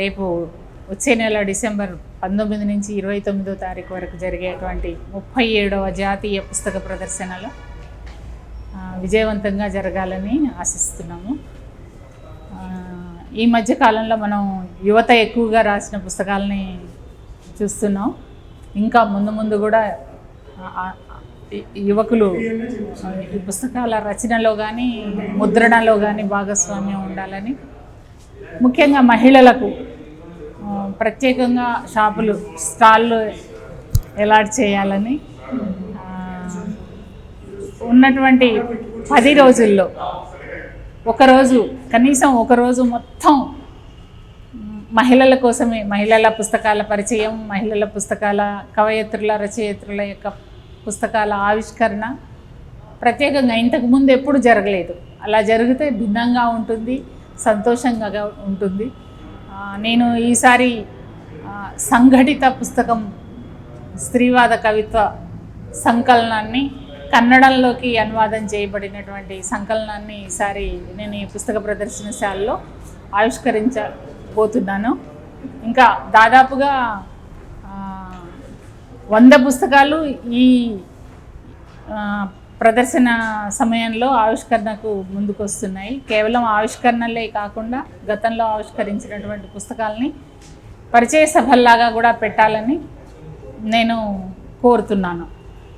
రేపు వచ్చే నెల డిసెంబర్ 19 నుంచి 29వ తారీఖు వరకు జరిగేటువంటి 37వ జాతీయ పుస్తక ప్రదర్శనలు విజయవంతంగా జరగాలని ఆశిస్తున్నాము. ఈ మధ్య కాలంలో మనం యువత ఎక్కువగా రాసిన పుస్తకాలని చూస్తున్నాం. ఇంకా ముందు కూడా యువకులు ఈ పుస్తకాల రచనలో కానీ ముద్రణలో కానీ భాగస్వామ్యం ఉండాలని, ముఖ్యంగా మహిళలకు ప్రత్యేకంగా షాపులు స్టాళ్ళు అలాట్ చేయాలని, ఉన్నటువంటి 10 రోజుల్లో కనీసం ఒకరోజు మొత్తం మహిళల కోసమే, మహిళల పుస్తకాల పరిచయం, మహిళల పుస్తకాల కవయిత్రుల రచయిత్రుల యొక్క పుస్తకాల ఆవిష్కరణ ప్రత్యేకంగా ఇంతకుముందు ఎప్పుడు జరగలేదు. అలా జరిగితే భిన్నంగా ఉంటుంది, సంతోషంగా ఉంటుంది. నేను ఈసారి సంఘటిత పుస్తకం స్త్రీవాద కవిత్వ సంకలనాన్ని కన్నడంలోకి అనువాదం చేయబడినటువంటి సంకలనాన్ని ఈసారి నేను ఈ పుస్తక ప్రదర్శనశాలలో ఆవిష్కరించబోతున్నాను. ఇంకా దాదాపుగా 100 పుస్తకాలు ఈ ప్రదర్శన సమయంలో ఆవిష్కరణకు ముందుకు వస్తున్నాయి. కేవలం ఆవిష్కరణలే కాకుండా గతంలో ఆవిష్కరించినటువంటి పుస్తకాలని పరిచయ సభల్లాగా కూడా పెట్టాలని నేను కోరుతున్నాను.